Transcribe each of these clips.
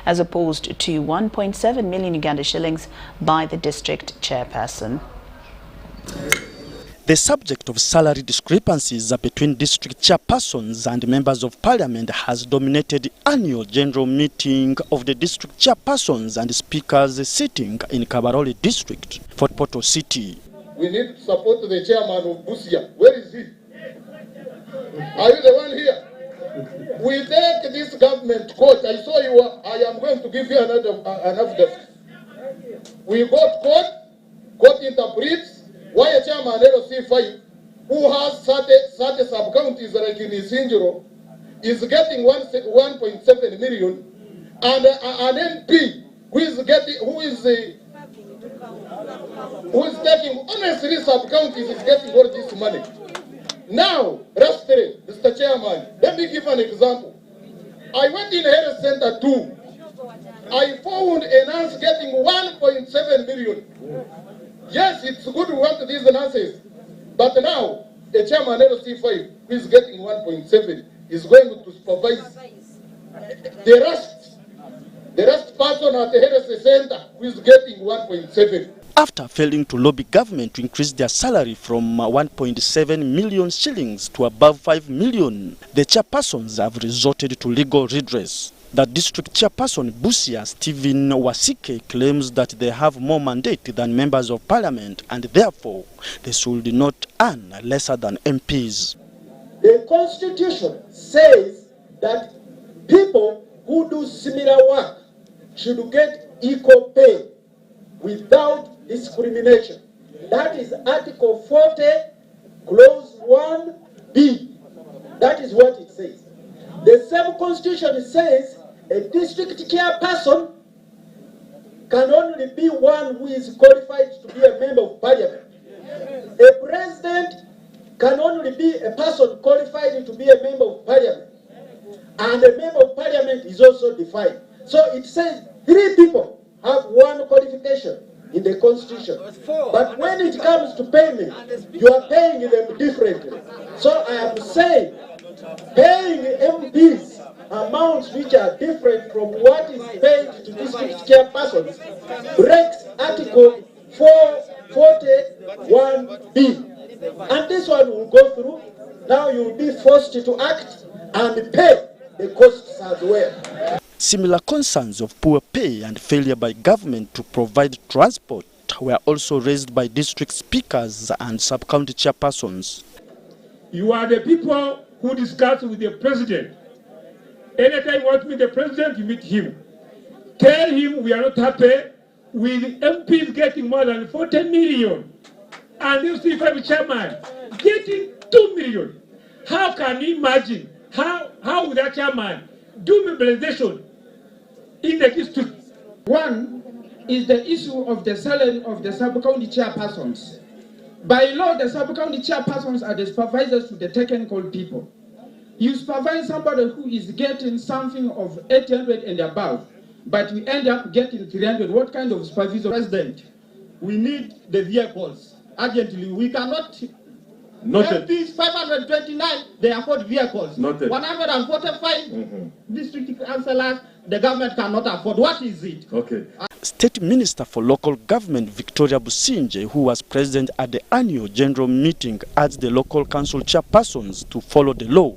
as opposed to 1.7 million Uganda shillings by the district chairperson. The subject of salary discrepancies between district chairpersons and members of parliament has dominated the annual general meeting of the district chairpersons and speakers sitting in Kabarole district, Fort Portal City. We need to support the chairman of Busia. Where is he? Are you the one here? We take this government court. I saw you. I am going to give you another desk. We got court interprets. Why a chairman LC5 who has 30 sub-counties like in Isinjiro is getting 1.7 million, and an MP who is taking only 3 sub-counties is getting all this money. Now, Rastri, Mr. Chairman, let me give an example. I went in Health Center 2. I found a nurse getting 1.7 million. Yes, it's good we want these nurses, but now the chairman LC5 who is getting 1.7 is going to supervise the rest person at the health center who is getting 1.7. After failing to lobby government to increase their salary from 1.7 million shillings to above 5 million, the chairpersons have resorted to legal redress. The district chairperson Busia, Stephen Wasike, claims that they have more mandate than members of parliament and therefore they should not earn lesser than MPs. The constitution says that people who do similar work should get equal pay without discrimination. That is Article 40, Clause 1B. That is what it says. The same constitution says a district chairperson can only be one who is qualified to be a member of parliament. A president can only be a person qualified to be a member of parliament. And a member of parliament is also defined. So it says 3 people have one qualification in the constitution. But when it comes to payment, you are paying them differently. So I am saying paying MPs amounts which are different from what is paid to district chairpersons breaks Article 441B. And this one will go through. Now you will be forced to act and pay the costs as well. Similar concerns of poor pay and failure by government to provide transport were also raised by district speakers and sub-county chairpersons. You are the people who discuss with the president. Anytime you want to meet the president, you meet him. Tell him we are not happy with MPs getting more than 40 million and the C5 chairman getting 2 million. How can you imagine? How would that chairman do mobilization in the district? One is the issue of the salary of the sub-county chairpersons. By law, the sub-county chairpersons are the supervisors to the technical people. You supervise somebody who is getting something of 800 and above, but you end up getting 300. What kind of supervisor? President, we need the vehicles urgently. We cannot. Noted. MPs 529, they afford vehicles. Noted. 145 district councillors, the government cannot afford. What is it? Okay. State Minister for Local Government Victoria Businje, who was present at the annual general meeting, urged the local council chairpersons to follow the law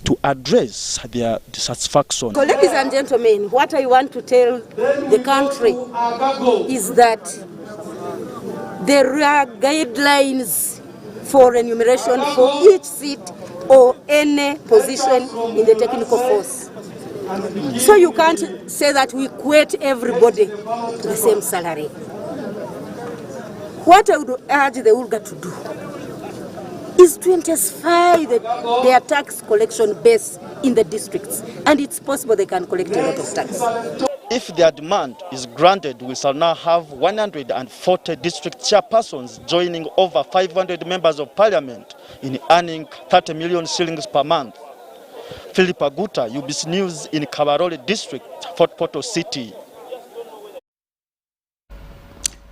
to address their dissatisfaction. So, ladies and gentlemen, what I want to tell the country is that there are guidelines for remuneration for each seat or any position in the technical force. So you can't say that we equate everybody to the same salary. What I would urge the ULGA to do is to intensify their tax collection base in the districts, and it's possible they can collect a lot of tax. If their demand is granted, we shall now have 140 district chairpersons joining over 500 members of parliament in earning 30 million shillings per month. Philip Aguta, UBC News in Kabarole District, Fort Portal City.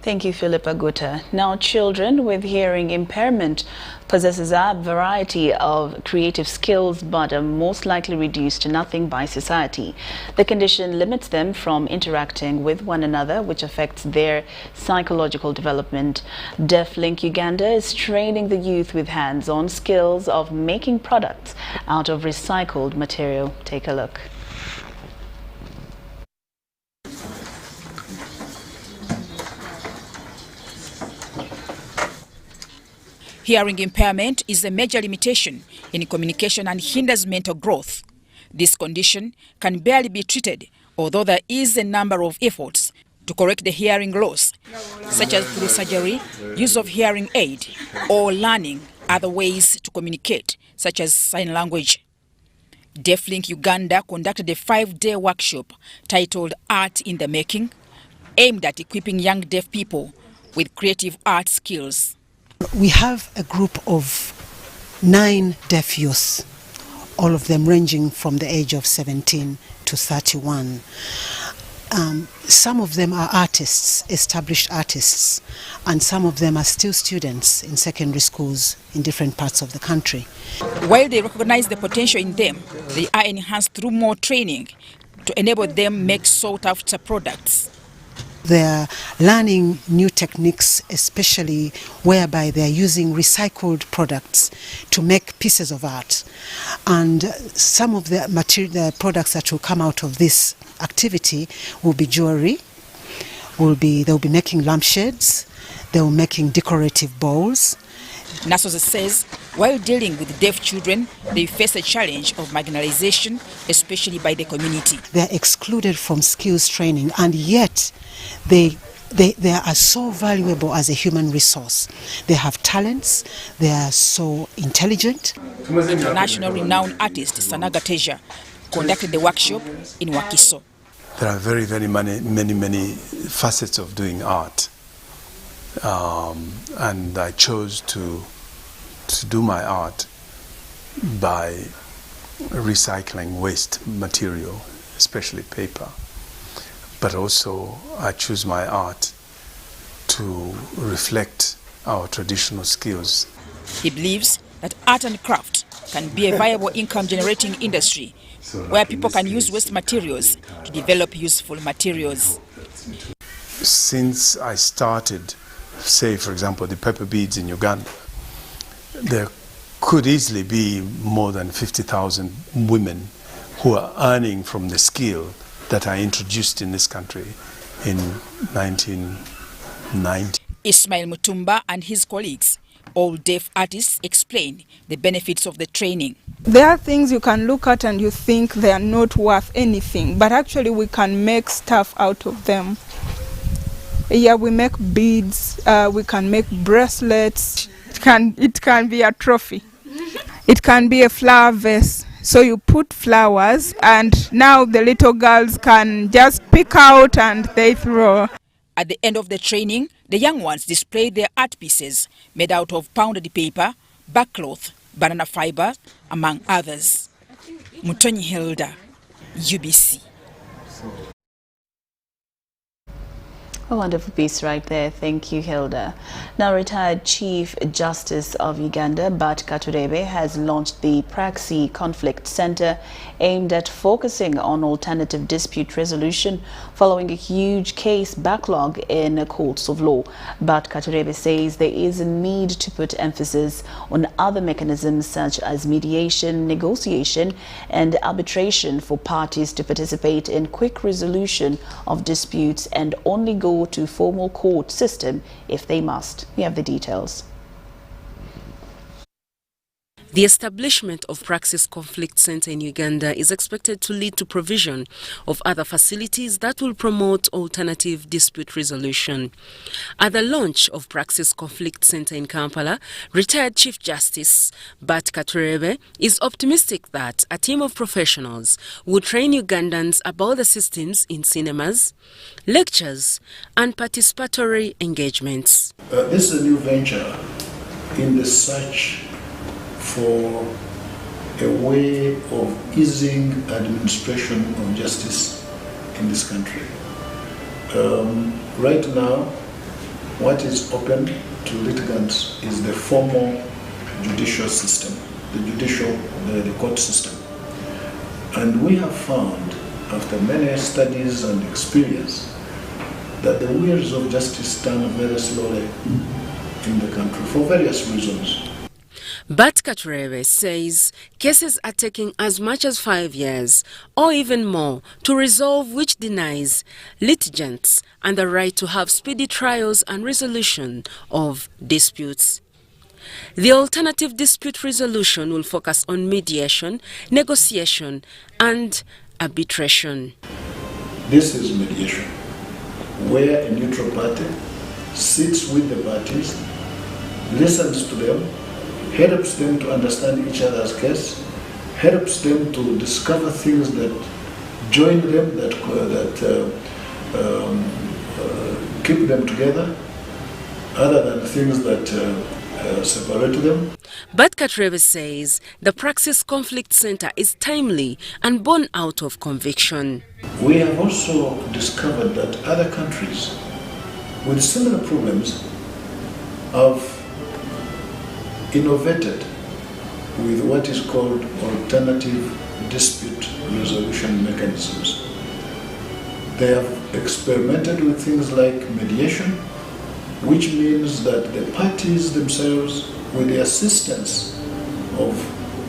Thank you, Philip Aguta. Now, children with hearing impairment possesses a variety of creative skills but are most likely reduced to nothing by society. The condition limits them from interacting with one another, which affects their psychological development. DeafLink Uganda is training the youth with hands-on skills of making products out of recycled material. Take a look. Hearing impairment is a major limitation in communication and hinders mental growth. This condition can barely be treated, although there is a number of efforts to correct the hearing loss, such as through surgery, use of hearing aid, or learning other ways to communicate, such as sign language. DeafLink Uganda conducted a 5-day workshop titled Art in the Making, aimed at equipping young deaf people with creative art skills. We have a group of 9 deaf youth, all of them ranging from the age of 17 to 31. Some of them are artists, established artists, and some of them are still students in secondary schools in different parts of the country. While they recognize the potential in them, they are enhanced through more training to enable them make sought-after products. They're learning new techniques, especially whereby they're using recycled products to make pieces of art. And some of the products that will come out of this activity will be jewelry, they'll be making lampshades, they'll be making decorative bowls. Nasoza says while dealing with deaf children, they face a challenge of marginalization, especially by the community. They're excluded from skills training, and yet they are so valuable as a human resource. They have talents, they are so intelligent. International renowned artist Sanaga Teja conducted the workshop in Wakiso. There are very many facets of doing art. And I chose to do my art by recycling waste material, especially paper. But also I choose my art to reflect our traditional skills. He believes that art and craft can be a viable income-generating industry where people can use waste materials to develop useful materials. Since I started, say for example, the pepper beads in Uganda, there could easily be more than 50,000 women who are earning from the skill that I introduced in this country in 1990. Ismail Mutumba and his colleagues, all deaf artists, explain the benefits of the training. There are things you can look at and you think they are not worth anything, but actually we can make stuff out of them. Yeah, we make beads, we can make bracelets. It can be a trophy. It can be a flower vase. So you put flowers and now the little girls can just pick out and they throw. At the end of the training, the young ones displayed their art pieces made out of pounded paper, backcloth, banana fiber, among others. Mutonyi Hilda, UBC. A wonderful piece right there. Thank you, Hilda. Now, retired Chief Justice of Uganda, Bat Katurebe, has launched the Praxi Conflict Center aimed at focusing on alternative dispute resolution following a huge case backlog in courts of law. Bat Katurebe says there is a need to put emphasis on other mechanisms such as mediation, negotiation, and arbitration for parties to participate in quick resolution of disputes and only go to formal court system if they must. We have the details. The establishment of Praxis Conflict Center in Uganda is expected to lead to provision of other facilities that will promote alternative dispute resolution. At the launch of Praxis Conflict Center in Kampala, retired Chief Justice Bat Katurebe is optimistic that a team of professionals will train Ugandans about the systems in cinemas, lectures, and participatory engagements. This is a new venture in the search for a way of easing administration of justice in this country. Right now, what is open to litigants is the formal judicial system, the court system. And we have found, after many studies and experience, that the wheels of justice turn very slowly in the country for various reasons. But Katurebe says cases are taking as much as 5 years or even more to resolve, which denies litigants and the right to have speedy trials and resolution of disputes. The alternative dispute resolution will focus on mediation, negotiation and arbitration. This is mediation, where a neutral party sits with the parties, listens to them, helps them to understand each other's case, helps them to discover things that join them, that keep them together, other than things that separate them. But Katurebe says the Praxis Conflict Center is timely and born out of conviction. We have also discovered that other countries with similar problems have innovated with what is called alternative dispute resolution mechanisms. They have experimented with things like mediation, which means that the parties themselves, with the assistance of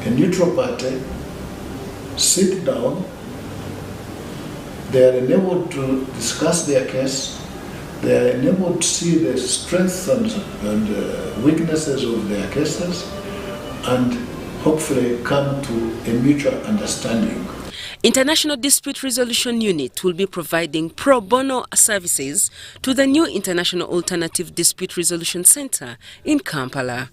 a neutral party, sit down. They are enabled to discuss their case. They are enabled to see the strengths and weaknesses of their cases and hopefully come to a mutual understanding. International Dispute Resolution Unit will be providing pro bono services to the new International Alternative Dispute Resolution Center in Kampala.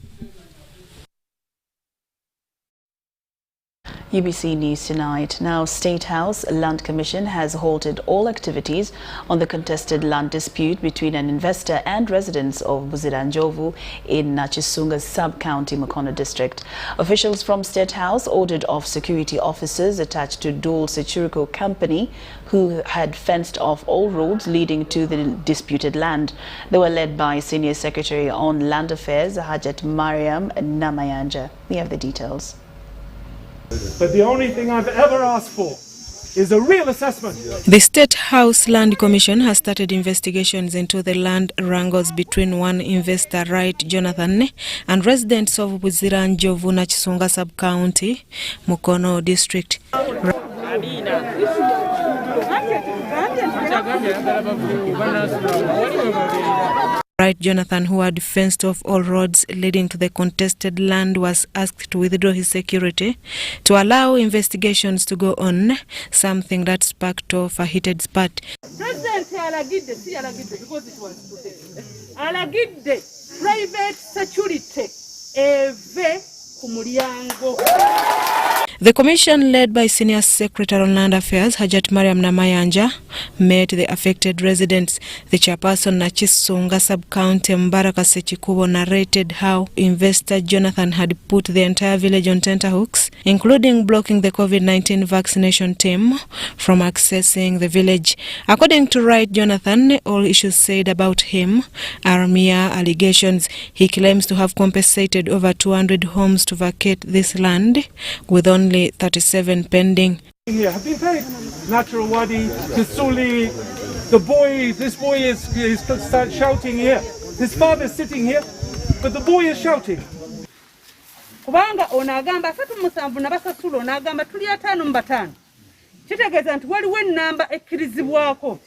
UBC News Tonight. Now, State House Land Commission has halted all activities on the contested land dispute between an investor and residents of Buziranjovu in Nachisunga Sub-County, Mukono District. Officials from State House ordered off security officers attached to Dole Sechuriko Company who had fenced off all roads leading to the disputed land. They were led by Senior Secretary on Land Affairs, Hajat Mariam Namayanja. We have the details. But the only thing I've ever asked for is a real assessment. The State House Land Commission has started investigations into the land wrangles between one investor, Right Jonathan, and residents of Buziranjovu, Nachisunga Sub-County, Mukono District. Right Jonathan, who had fenced off all roads leading to the contested land, was asked to withdraw his security to allow investigations to go on, something that sparked off a heated spat. President alagidde because it was alagidde private security eve ku mulyango. The commission, led by Senior Secretary on Land Affairs, Hajat Mariam Namayanja, met the affected residents. The chairperson, Nachisunga Sub-County, Mbaraka Sechikubo, narrated how investor Jonathan had put the entire village on tenterhooks, including blocking the COVID-19 vaccination team from accessing the village. According to Right Jonathan, all issues said about him are mere allegations. He claims to have compensated over 200 homes to vacate this land, with only 37 pending. Here have been paid. Natural Wadi, Kisuli, the boy, this boy is start shouting here. His father's sitting here, but the boy is shouting. Kubanga onagamba satu musanvu nabasasula onagamba tuli 5 mu 5. Kitegeeza nti waliwo ennamba ekkirizibwako.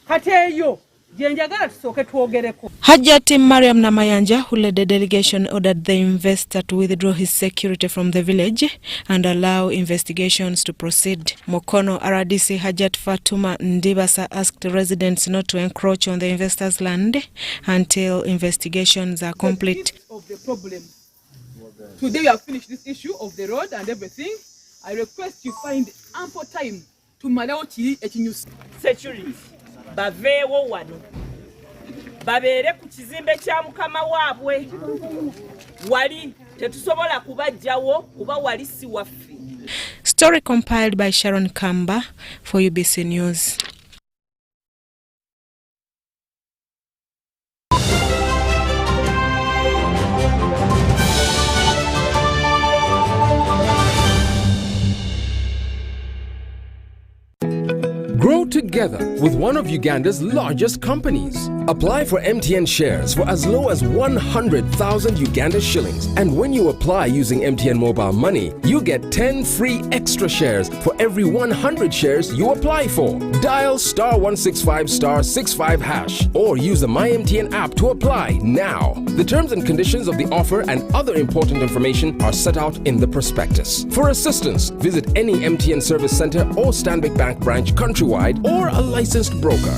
Kati eyo jenjagala tusooke twogereko. Hajat Mariam Namayanja, who led the delegation, ordered the investor to withdraw his security from the village and allow investigations to proceed. Mukono RDC Hajat Fatuma Ndibasa asked residents not to encroach on the investor's land until investigations are complete. Of the problem. Today we have finished this issue of the road and everything. I request you find ample time to malawo kiri ekinyusi. Security baveewo wano babeere ku kizimbe kya mukama waabwe wali tetusobola kubajjawo kuba wali si waffe. Story compiled by Sharon Kamba for UBC News. Grow together with one of Uganda's largest companies. Apply for MTN shares for as low as 100,000 Uganda shillings. And when you apply using MTN Mobile Money, you get 10 free extra shares for every 100 shares you apply for. Dial *165*65# or use the MyMTN app to apply now. The terms and conditions of the offer and other important information are set out in the prospectus. For assistance, visit any MTN service center or Stanbic Bank branch countrywide or a licensed broker.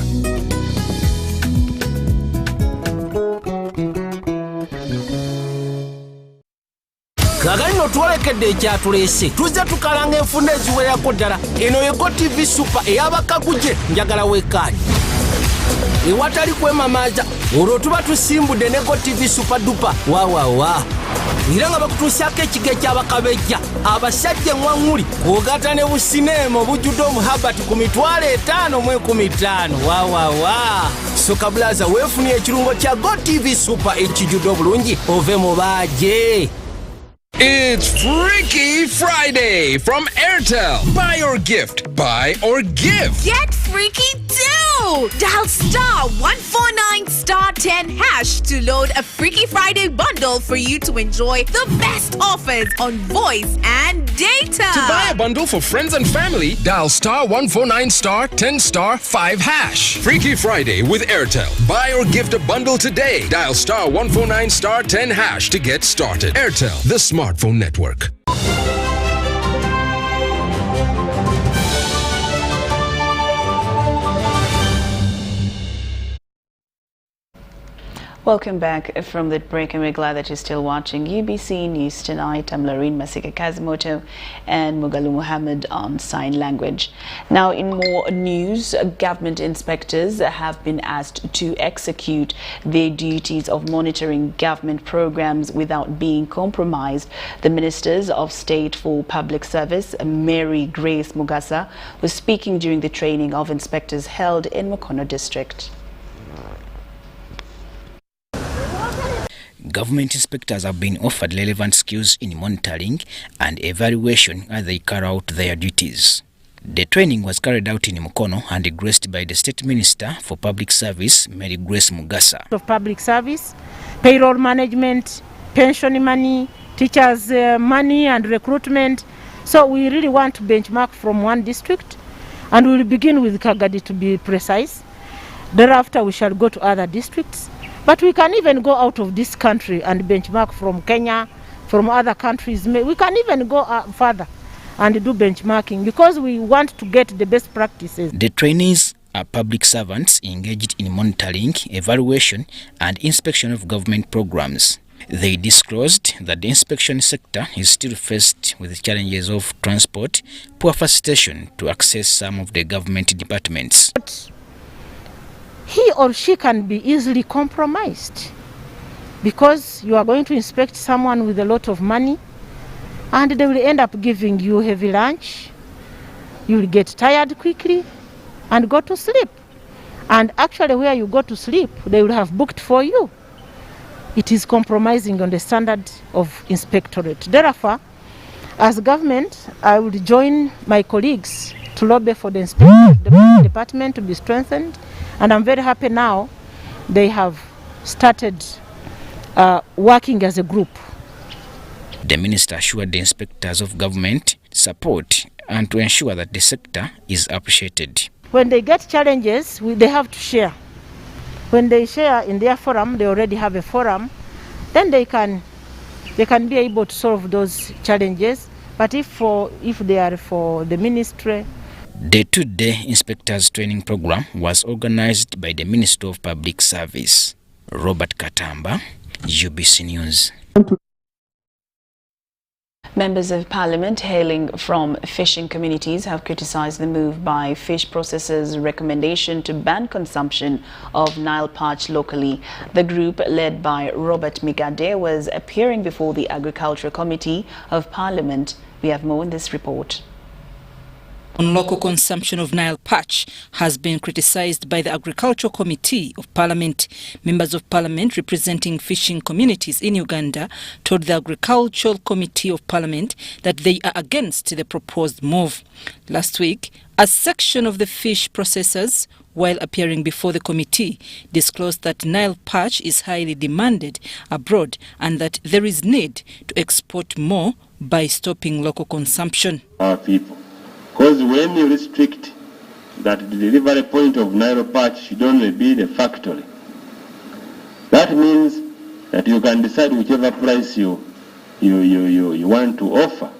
Kagano twalekedde ekyatulese tuzza tukalanga enfunda eziwerako ddala eno ye GoTV Super ey'abakaguje njagala weekaani ewatali kwemamaaza olwo tuba tusimbudde ne GoTV Super dupa waawawa era nga bakutuusyako ekiga eky'abakabejja abasajja eŋŋwaŋŋuli ogata ne busineema obujjudde omuhabati ku $5,015 waawawa soka bulaza weefunye ekirungo kya GoTV Super ekijjudde obulungi ove mu baaje. It's Freaky Friday from Airtel. Buy or gift. Buy or give. Get freaky too! Dial *149*10# to load a Freaky Friday bundle for you to enjoy the best offers on voice and data. To buy a bundle for friends and family, dial *149*10*5#. Freaky Friday with Airtel. Buy or gift a bundle today. Dial *149*10# to get started. Airtel, the smartphone network. Welcome back from the break, and we're glad that you're still watching UBC News Tonight. I'm Lauryn Masika Kazimoto and Mugalu Muhammad on sign language. Now, in more news, government inspectors have been asked to execute their duties of monitoring government programs without being compromised. The Ministers of State for Public Service, Mary Grace Mugasa, was speaking during the training of inspectors held in Mukono District. Government inspectors have been offered relevant skills in monitoring and evaluation as they carry out their duties. The training was carried out in Mukono and graced by the State Minister for Public Service, Mary Grace Mugasa. Of public service, payroll management, pension money, teachers' money and recruitment. So we really want to benchmark from one district, and we will begin with Kagadi to be precise. Thereafter we shall go to other districts. But we can even go out of this country and benchmark from Kenya, from other countries. We can even go further and do benchmarking because we want to get the best practices. The trainees are public servants engaged in monitoring, evaluation and inspection of government programs. They disclosed that the inspection sector is still faced with the challenges of transport, poor facilitation to access some of the government departments. He or she can be easily compromised because you are going to inspect someone with a lot of money and they will end up giving you heavy lunch. You will get tired quickly and go to sleep. And actually where you go to sleep, they will have booked for you. It is compromising on the standard of inspectorate. Therefore, as government, I would join my colleagues to lobby for the inspection department to be strengthened. And I'm very happy now they have started working as a group. The minister assured the inspectors of government support and to ensure that the sector is appreciated. When they get challenges, they have to share. When they share in their forum, they already have a forum, then they can be able to solve those challenges. But if they are for the ministry. The two-day inspectors training program was organized by the Minister of Public Service. Robert Katamba, UBC News. Members of Parliament hailing from fishing communities have criticized the move by fish processors' recommendation to ban consumption of Nile perch locally. The group, led by Robert Migade, was appearing before the Agricultural Committee of Parliament. We have more in this report. on local consumption of Nile perch has been criticised by the Agricultural Committee of Parliament. Members of Parliament representing fishing communities in Uganda told the Agricultural Committee of Parliament that they are against the proposed move. Last week, a section of the fish processors, while appearing before the committee, disclosed that Nile perch is highly demanded abroad and that there is need to export more by stopping local consumption. Our people. Because when you restrict that the delivery point of Nile perch should only be the factory, that means that you can decide whichever price you want to offer.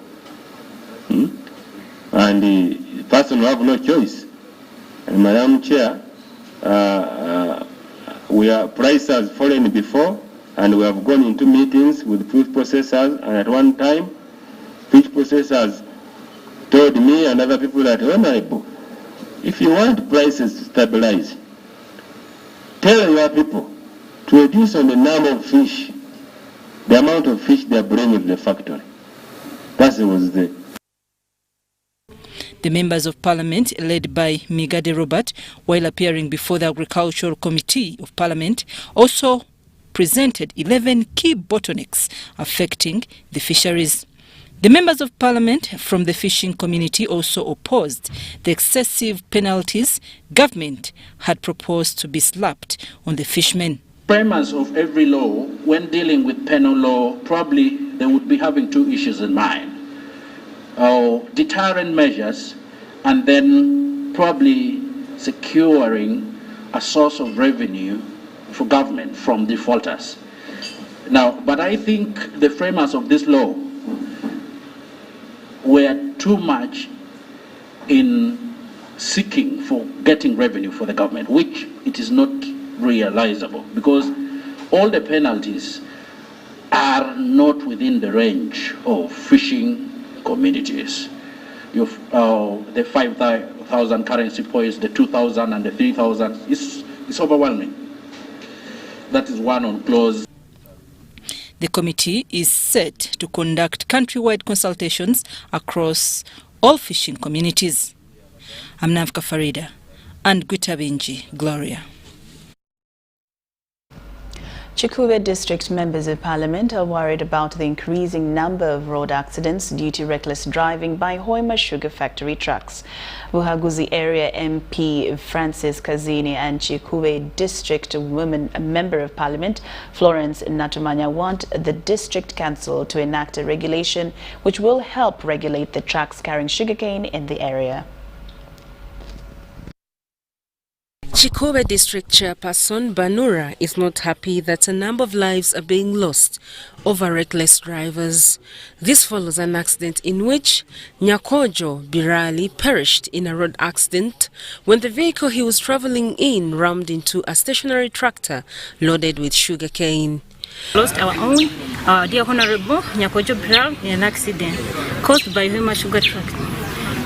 And the person will have no choice. And Madam Chair, price has fallen before, and we have gone into meetings with food processors, and at one time, fish processors told me and other people that, Honorable, if you want prices to stabilize, tell your people to reduce on the number of fish, the amount of fish they are bringing to the factory. That was the... The members of Parliament, led by Migade Robert, while appearing before the Agricultural Committee of Parliament, also presented 11 key bottlenecks affecting the fisheries. The members of Parliament from the fishing community also opposed the excessive penalties government had proposed to be slapped on the fishermen. Framers of every law, when dealing with penal law, probably they would be having two issues in mind. Deterrent measures, and then probably securing a source of revenue for government from defaulters. Now, but I think the framers of this law were too much in seeking for getting revenue for the government, which it is not realizable, because all the penalties are not within the range of fishing communities. The 5,000 currency points, the 2,000 and the 3,000, it's overwhelming. That is one on clause. The committee is set to conduct countrywide consultations across all fishing communities. I'm Navka Farida and Gutabinji Gloria. Chikube District Members of Parliament are worried about the increasing number of road accidents due to reckless driving by Hoima Sugar Factory trucks. Buhaguzi Area MP Francis Kazini and Chikube District Member of Parliament Florence Natumanya want the District Council to enact a regulation which will help regulate the trucks carrying sugarcane in the area. Chikube District Chairperson Banura is not happy that a number of lives are being lost over reckless drivers. This follows an accident in which Nyakojo Birali perished in a road accident when the vehicle he was traveling in rammed into a stationary tractor loaded with sugarcane. Lost our dear Honorable Nyakojo Birali in an accident caused by Hoima Sugar Truck.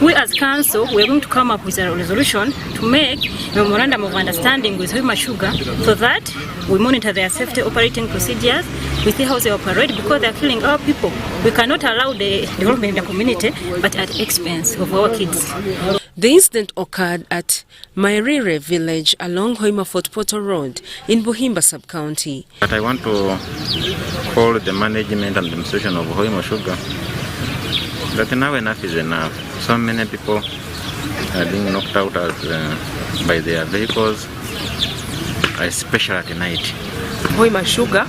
We as council, we are going to come up with a resolution to make a memorandum of understanding with Hoima Sugar so that we monitor their safety operating procedures, we see how they operate, because they are killing our people. We cannot allow the development in the community, but at the expense of our kids. The incident occurred at Mairire village along Hoima Fort Portal Road in Buhimba sub-county. But I want to call the management and administration of Hoima Sugar that now enough is enough. So many people are being knocked out by their vehicles, especially at night. Hoima Sugar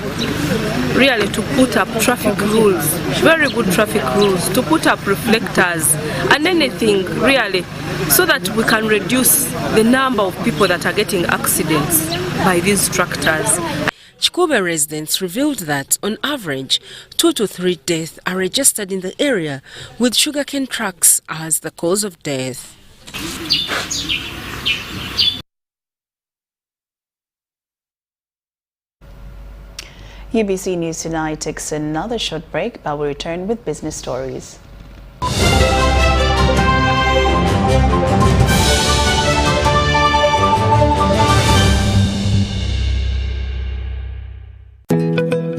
really to put up traffic rules, very good traffic rules, to put up reflectors and anything really, so that we can reduce the number of people that are getting accidents by these tractors. Chikube residents revealed that, on average, 2 to 3 deaths are registered in the area, with sugarcane trucks as the cause of death. UBC News Tonight takes another short break, but we'll return with business stories.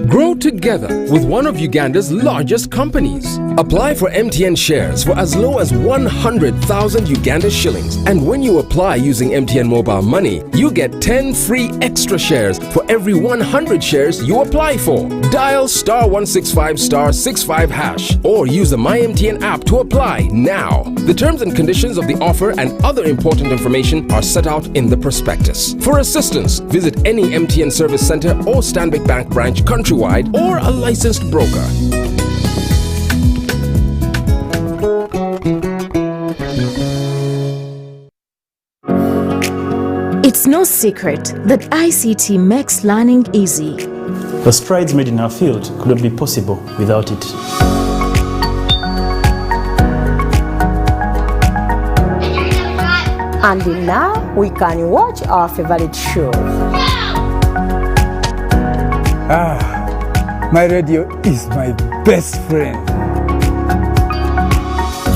Grow together. together with one of Uganda's largest companies. Apply for MTN shares for as low as 100,000 Uganda shillings. And when you apply using MTN mobile money, you get 10 free extra shares for every 100 shares you apply for. Dial *165*65# or use the MyMTN app to apply now. The terms and conditions of the offer and other important information are set out in the prospectus. For assistance, visit any MTN service center or Stanbic Bank branch countrywide or a licensed broker. It's no secret that ICT makes learning easy. The strides made in our field could not be possible without it. And now we can watch our favorite show. My radio is my best friend.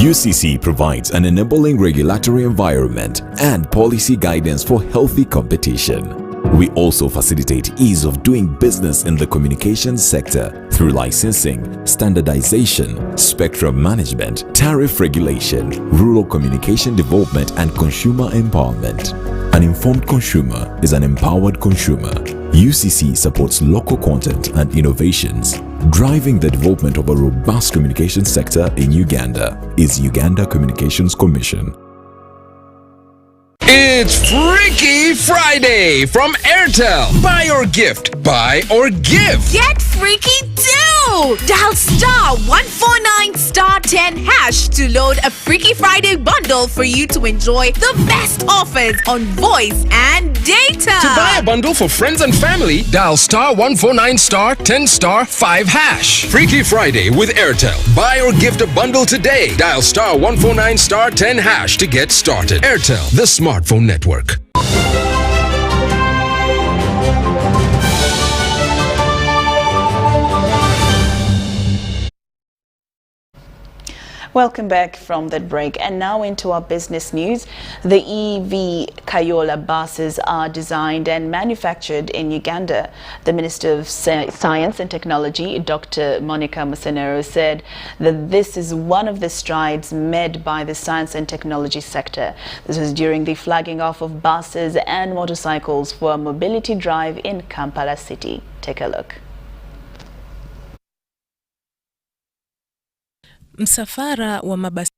UCC provides an enabling regulatory environment and policy guidance for healthy competition. We also facilitate ease of doing business in the communications sector through licensing, standardization, spectrum management, tariff regulation, rural communication development, and consumer empowerment. An informed consumer is an empowered consumer. UCC supports local content and innovations. Driving the development of a robust communication sector in Uganda is Uganda Communications Commission. It's Freaky Friday from Airtel. Buy or gift. Buy or give. Get freaky too! Dial *149*10# to load a Freaky Friday bundle for you to enjoy the best offers on voice and data. To buy a bundle for friends and family, dial *149*10*5#. Freaky Friday with Airtel. Buy or gift a bundle today. Dial *149*10# to get started. Airtel, the smartphone network. Welcome back from that break, and now into our business news. The EV Kayola buses are designed and manufactured in Uganda. The Minister of Science and Technology, Dr. Monica Musenero, said that this is one of the strides made by the science and technology sector. This was during the flagging off of buses and motorcycles for a mobility drive in Kampala City. Take a look. Msafara wa mabasi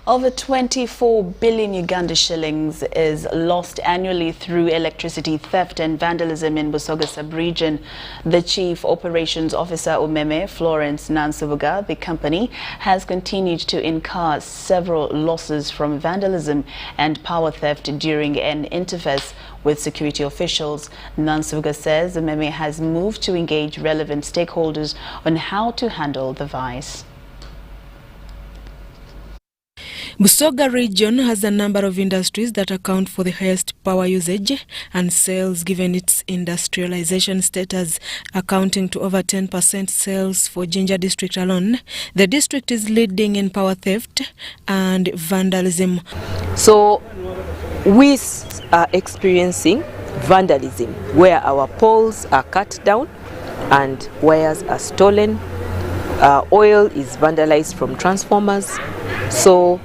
Over 24 billion Uganda shillings is lost annually through electricity theft and vandalism in Busoga sub-region. The Chief Operations Officer Umeme, Florence Nansubuga, the company, has continued to incur several losses from vandalism and power theft during an interface with security officials. Nansubuga says Umeme has moved to engage relevant stakeholders on how to handle the vice. Busoga region has a number of industries that account for the highest power usage and sales, given its industrialization status, accounting to over 10% sales for Jinja district alone. The district is leading in power theft and vandalism. So we are experiencing vandalism where our poles are cut down and wires are stolen. Oil is vandalized from transformers. So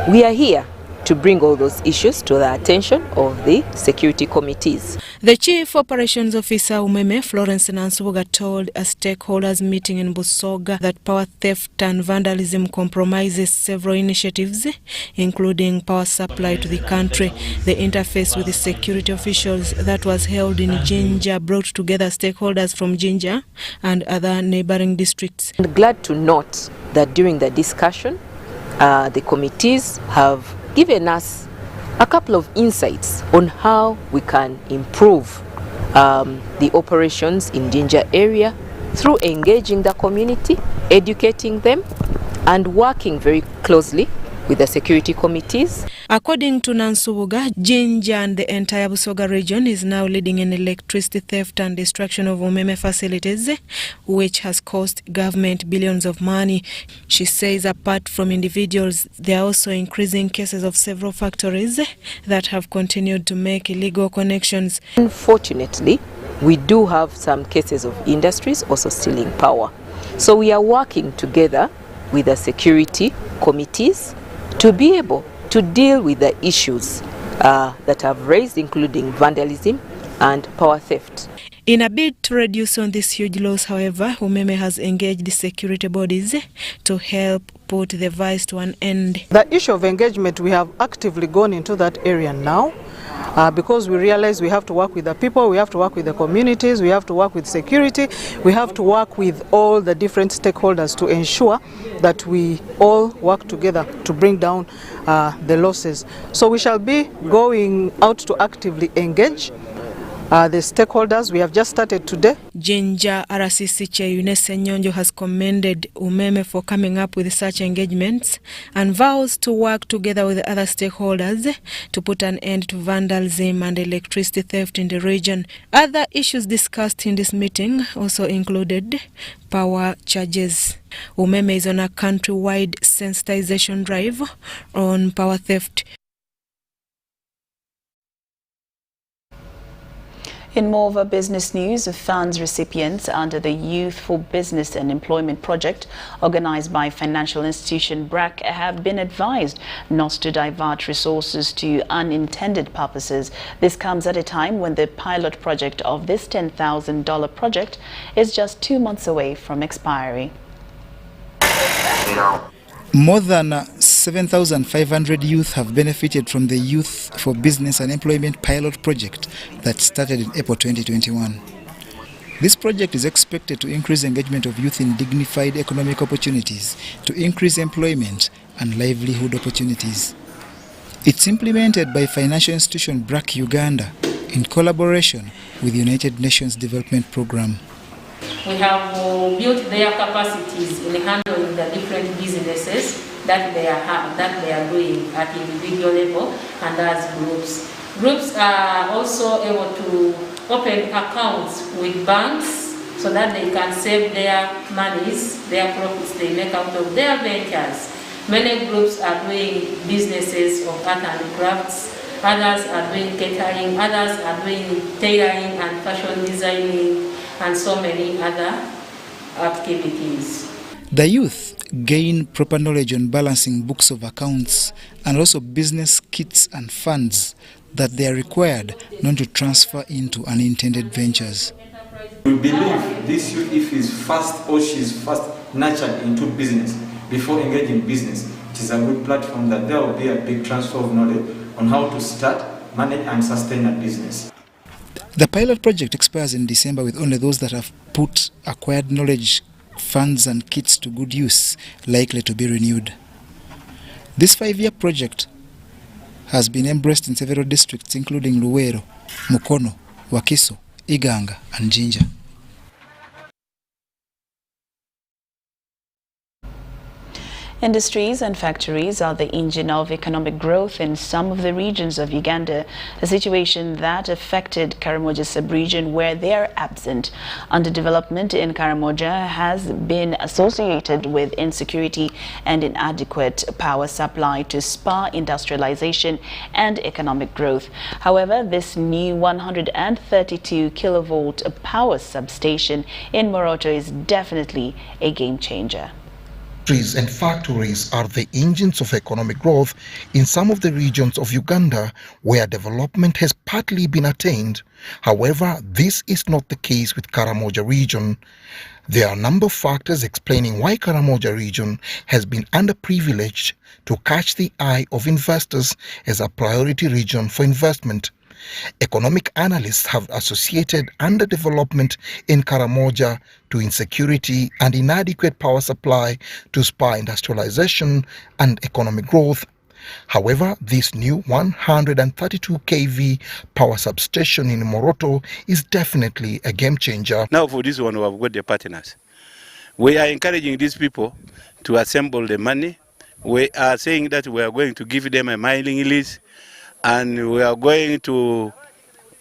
we are here to bring all those issues to the attention of the security committees. The Chief Operations Officer Umeme, Florence Nansubuga, told a stakeholders meeting in Busoga that power theft and vandalism compromises several initiatives, including power supply to the country. The interface with the security officials that was held in Jinja brought together stakeholders from Jinja and other neighboring districts. I'm glad to note that during the discussion, the committees have given us a couple of insights on how we can improve the operations in Jinja area through engaging the community, educating them, and working very closely with the security committees. According to Nansubuga, Jinja and the entire Busoga region is now leading in electricity theft and destruction of umeme facilities, which has cost government billions of money. She says apart from individuals, there are also increasing cases of several factories that have continued to make illegal connections. Unfortunately, we do have some cases of industries also stealing power. So we are working together with the security committees to be able to deal with the issues that have raised, including vandalism and power theft. In a bid to reduce on these huge loss, however, Umeme has engaged the security bodies to help put the vice to an end. The issue of engagement, we have actively gone into that area now because we realize we have to work with the people, we have to work with the communities, we have to work with security, we have to work with all the different stakeholders to ensure that we all work together to bring down the losses. So we shall be going out to actively engage the stakeholders. We have just started today. Jinja RCC Chair Eunice Nyonjo has commended Umeme for coming up with such engagements and vows to work together with other stakeholders to put an end to vandalism and electricity theft in the region. Other issues discussed in this meeting also included power charges. Umeme is on a countrywide sensitization drive on power theft. In more of our business news, funds recipients under the Youth for Business and Employment project organized by financial institution BRAC have been advised not to divert resources to unintended purposes. This comes at a time when the pilot project of this $10,000 project is just 2 months away from expiry. More than 7,500 youth have benefited from the Youth for Business and Employment pilot project that started in April 2021. This project is expected to increase engagement of youth in dignified economic opportunities, to increase employment and livelihood opportunities. It's implemented by financial institution BRAC Uganda in collaboration with the United Nations Development Programme. We have built their capacities in handling the different businesses that they are doing at individual level and as groups. Groups are also able to open accounts with banks so that they can save their monies, their profits they make out of their ventures. Many groups are doing businesses of art and crafts, others are doing catering, others are doing tailoring and fashion designing, and so many other activities. The youth gain proper knowledge on balancing books of accounts and also business kits and funds that they are required not to transfer into unintended ventures. We believe this youth, if he's first or she's first nurtured into business before engaging business, it is a good platform that there will be a big transfer of knowledge on how to start, manage and sustain a business. The pilot project expires in December with only those that have put acquired knowledge, funds and kits to good use likely to be renewed. This 5-year project has been embraced in several districts including Luwero, Mukono, Wakiso, Iganga and Jinja. Industries and factories are the engine of economic growth in some of the regions of Uganda, a situation that affected Karamoja sub-region where they are absent. Underdevelopment in Karamoja has been associated with insecurity and inadequate power supply to spur industrialization and economic growth. However, this new 132 kilovolt power substation in Moroto is definitely a game changer. Industries and factories are the engines of economic growth in some of the regions of Uganda where development has partly been attained. However, this is not the case with Karamoja region. There are a number of factors explaining why Karamoja region has been underprivileged to catch the eye of investors as a priority region for investment. Economic analysts have associated underdevelopment in Karamoja to insecurity and inadequate power supply to spur industrialization and economic growth. However, this new 132 kV power substation in Moroto is definitely a game changer. Now for this one, we have got the partners. We are encouraging these people to assemble the money, We are saying that we are going to give them a mining lease, and we are going to,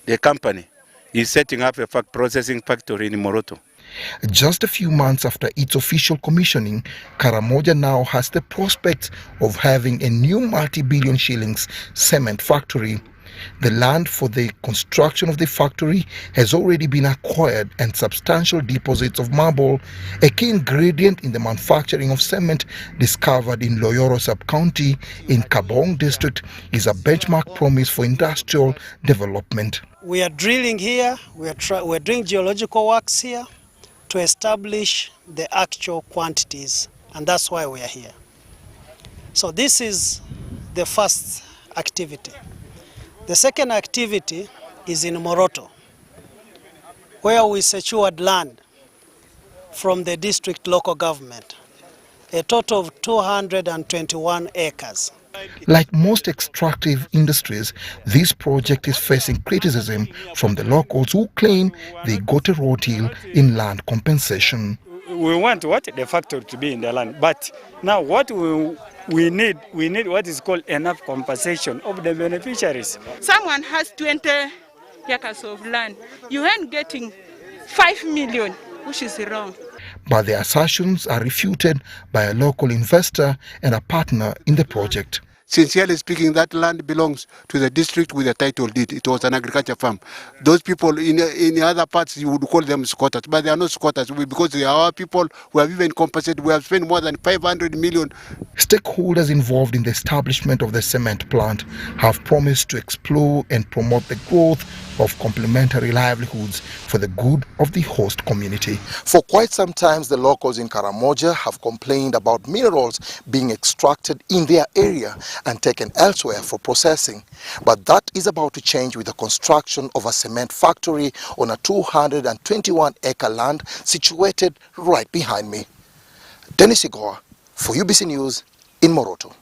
the company is setting up a processing factory in Moroto. Just a few months after its official commissioning, Karamoja now has the prospect of having a new multi-billion shillings cement factory. The land for the construction of the factory has already been acquired, and substantial deposits of marble, a key ingredient in the manufacturing of cement discovered in Loyoro sub-county in Kabong district, is a benchmark promise for industrial development. We are drilling here, we're doing geological works here to establish the actual quantities, and that's why we are here. So this is the first activity. The second activity is in Moroto, where we secured land from the district local government, a total of 221 acres. Like most extractive industries, this project is facing criticism from the locals who claim they got a raw deal in land compensation. We want the factory to be in the land, but now what we need what is called enough compensation of the beneficiaries. Someone has 20 acres of land. You ain't getting 5 million, which is wrong. But the assertions are refuted by a local investor and a partner in the project. Sincerely speaking, that land belongs to the district with a title deed. It was an agriculture farm. Those people in other parts, you would call them squatters, but they are not squatters because they are our people. We have even compensated. We have spent more than 500 million. Stakeholders involved in the establishment of the cement plant have promised to explore and promote the growth of complementary livelihoods for the good of the host community. For quite some time, the locals in Karamoja have complained about minerals being extracted in their area and taken elsewhere for processing. But that is about to change with the construction of a cement factory on a 221-acre land situated right behind me. Dennis Igor for UBC News in Moroto.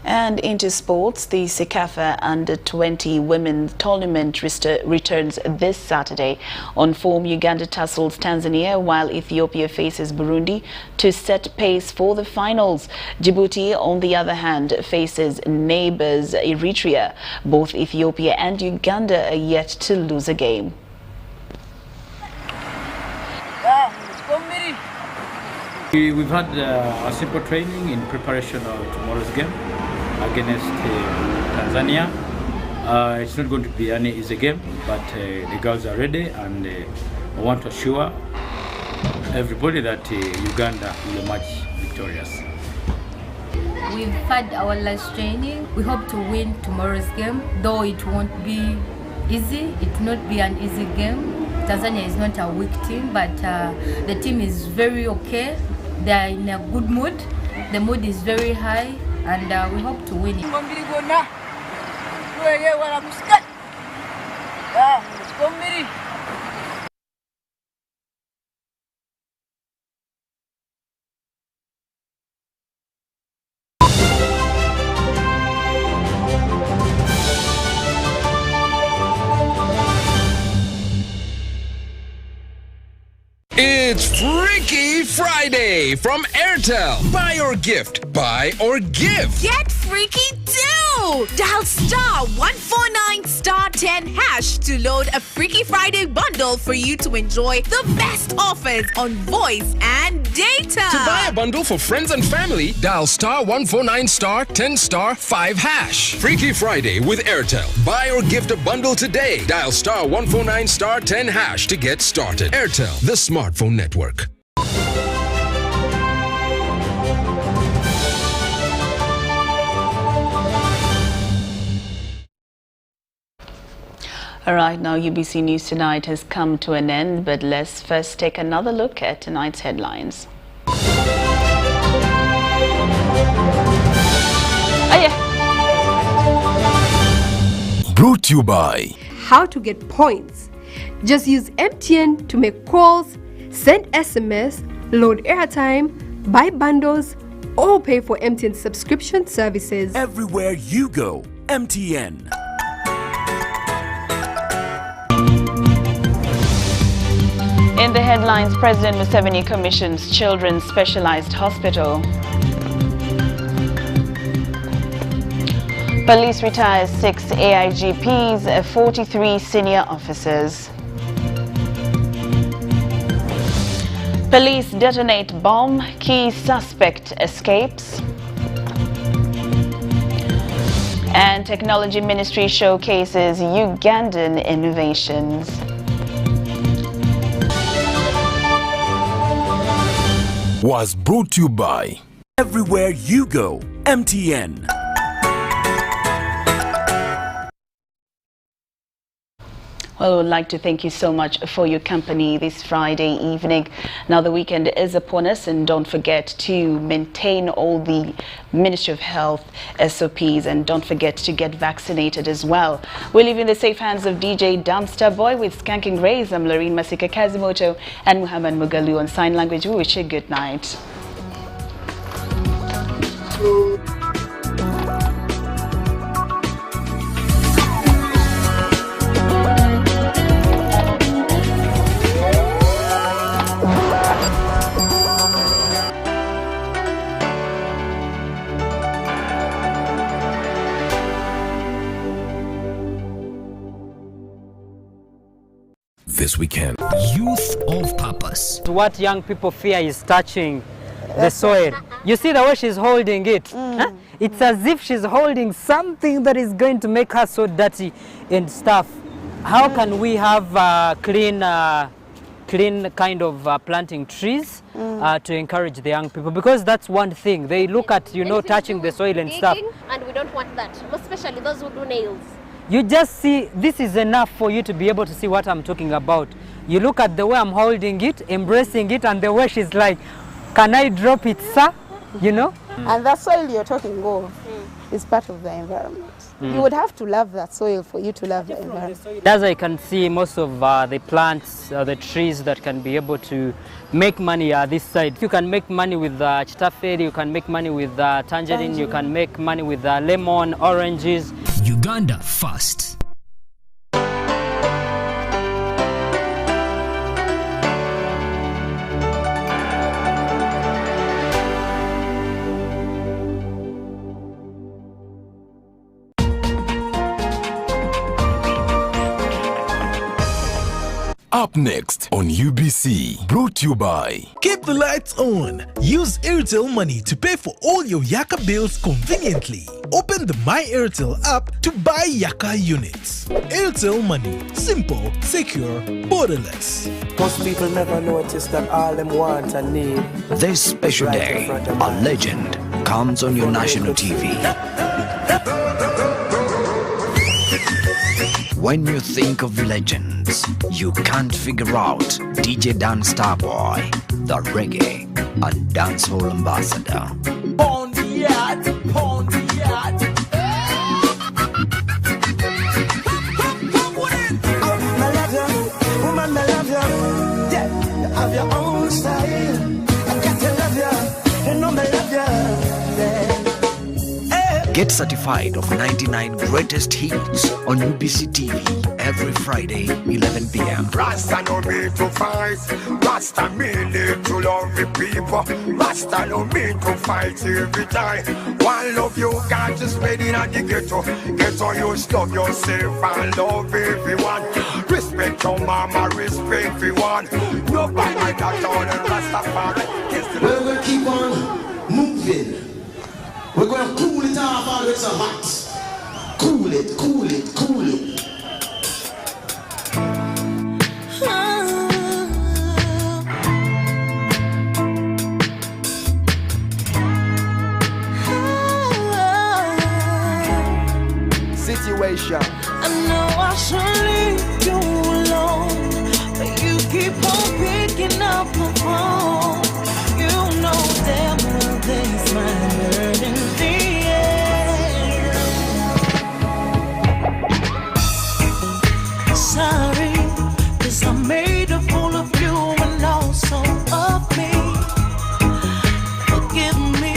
And into sports, the Sekafa Under-20 Women's Tournament returns this Saturday. On form, Uganda tussles Tanzania, while Ethiopia faces Burundi to set pace for the finals. Djibouti, on the other hand, faces neighbors Eritrea. Both Ethiopia and Uganda are yet to lose a game. We've had a simple training in preparation of tomorrow's game against Tanzania. It's not going to be an easy game, but the girls are ready, and I want to assure everybody that Uganda will emerge victorious. We've had our last training. We hope to win tomorrow's game, though it won't be easy. It will not be an easy game. Tanzania is not a weak team, but the team is very okay. They are in a good mood. The mood is very high, and we hope to win it. It's Freaky Friday from Airtel. Buy or gift. Buy or give. Get freaky too! Dial *149 *10# to load a Freaky Friday bundle for you to enjoy the best offers on voice and data. To buy a bundle for friends and family, dial *149 *10*5#. Freaky Friday with Airtel. Buy or gift a bundle today. Dial *149 *10# to get started. Airtel, the smartphone network. All right, now UBC News Tonight has come to an end, but let's first take another look at tonight's headlines. Brought to you by How to get points. Just use MTN to make calls, send SMS, load airtime, buy bundles, or pay for MTN subscription services. Everywhere you go, MTN. In the headlines, President Museveni commissions Children's Specialized Hospital. Police retires 6 AIGPs, 43 senior officers. Police detonate bomb, key suspect escapes. And Technology Ministry showcases Ugandan innovations. Was brought to you by Everywhere You Go, MTN. Well, I would like to thank you so much for your company this Friday evening. Now the weekend is upon us, and don't forget to maintain all the Ministry of Health SOPs, and don't forget to get vaccinated as well. We leave in the safe hands of DJ Dumpster Boy with Skanking Rays. I'm Lauryn Masika Kazimoto and Muhammad Mugalu on sign language. We wish you good night. This weekend, Youth of Purpose. What young people fear is touching the soil. You see the way she's holding it? Huh? It's as if she's holding something that is going to make her so dirty and stuff. How can we have clean kind of planting trees to encourage the young people? Because that's one thing. They look at, touching the soil and stuff. And we don't want that, especially those who do nails. You just see, this is enough for you to be able to see what I'm talking about. You look at the way I'm holding it, embracing it, and the way she's like, can I drop it, sir? And that soil you're talking of is part of the environment. You would have to love that soil for you to love the environment. As I can see, most of the plants, the trees that can be able to make money are this side. You can make money with chitaferi, you can make money with tangerine, you can make money with lemon, oranges. Uganda first. Up next on UBC, brought to you by Keep the lights on. Use Airtel Money to pay for all your Yaka bills conveniently. Open the My Airtel app to buy Yaka units. Airtel Money. Simple, secure, borderless. Most people never notice that all them want and need. This special day, a legend comes on your national TV. When you think of legends, you can't figure out DJ Dan Starboy, the reggae and dancehall ambassador. Pound the yard, pound the yard. Come with it. I love you, woman, I love you. Yeah, you have your own style. I got to love you, you know I love you. Yeah. Get certified of 99 greatest hits on UBC TV every Friday, 11 p.m. Rasta no mean to fight, Rasta mean to love me people. Rasta no mean to fight every time. One love you got to spread in the ghetto. Ghetto you love yourself and love everyone. Respect your mama, respect everyone. Nobody got all the Rastafari. We're going to keep on moving. We're going to cool it off all with some hot. Cool it, cool it, cool it. Situation. I know I should leave you alone, but you keep on picking up the phone. You know damn well there's my word in the air. Sorry, 'cause I made a fool of you and also of me. Forgive me,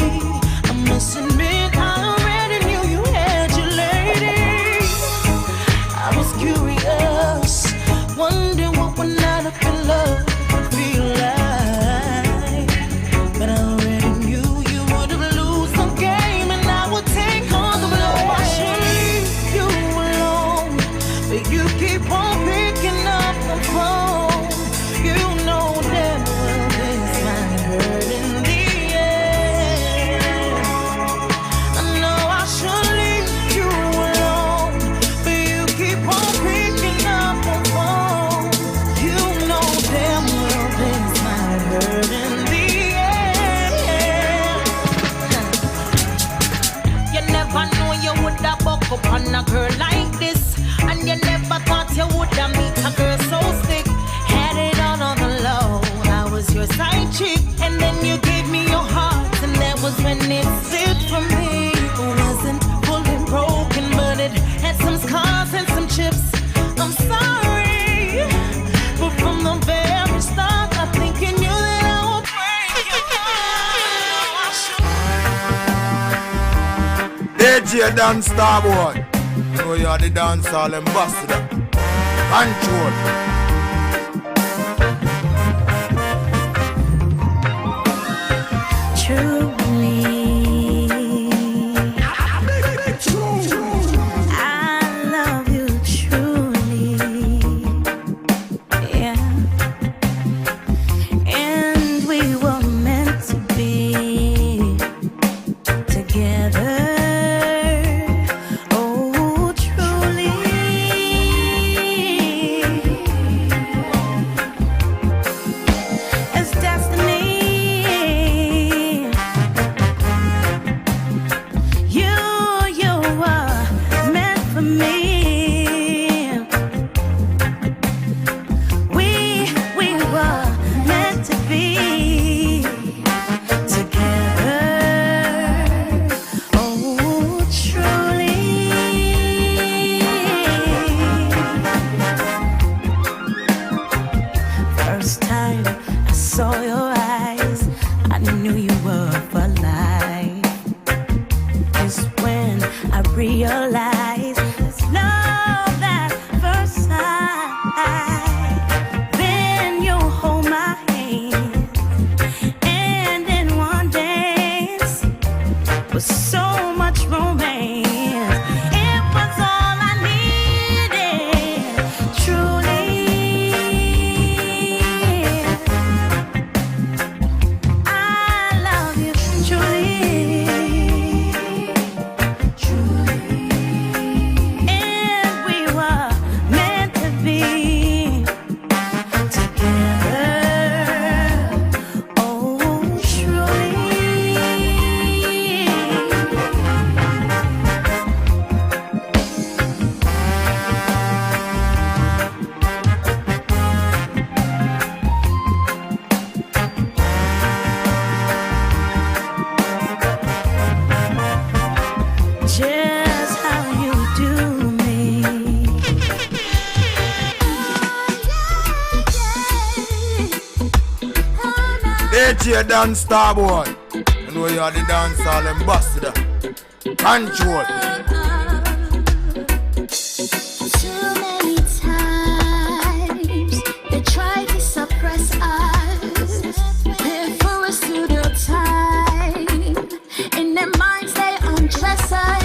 cheek, and then you gave me your heart, and that was when it slipped from me. It wasn't fully broken, but it had some scars and some chips. I'm sorry, but from the very start, I think you knew that I would break your heart. DJ Dance Star Boy, you know you're the dancehall ambassador. Control. DJ Dance Star Boy, you know you're the dancehall ambassador. Control. Too many times they try to suppress us, pay for a studio time. In their minds they undress us.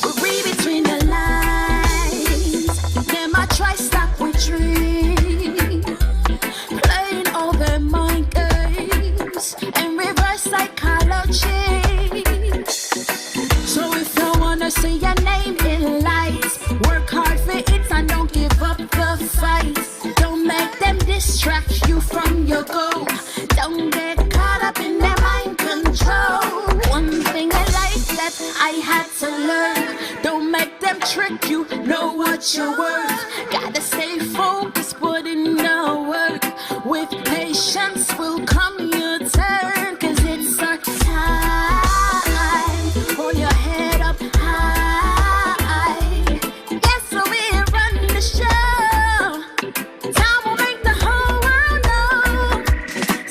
We read between the lines. They might try stop with dreams, playing all their mind games and reverse psychology. So if you wanna see your name in lights, work hard for it and don't give up the fight. Don't make them distract you from your goal. Don't get caught up in their mind control. One thing I like that I had to learn: don't make them trick you, know what you're worth. Gotta stay focused, put in the work. With patience will come your turn, 'cause it's our time. Hold your head up high. Yes, so we run the show. Time will make the whole world know.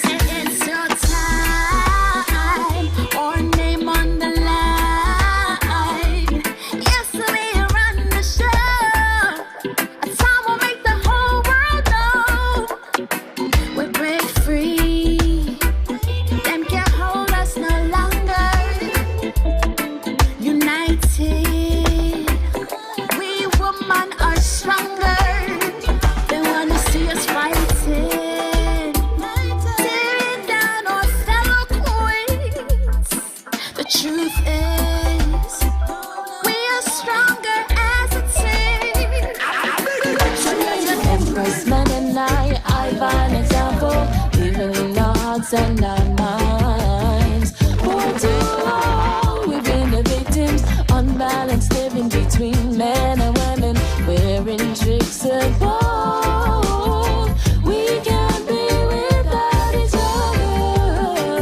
Say it's your time, or name on the line. Yes, so we run the show. Time will make the whole world know. We break free. Them can't hold us no longer. United, we women are stronger. They wanna see us fighting, tearing down our fellow queens. The truth is, we are stronger as a team. So you're the Empress man and I've an example, even in the ups and downs.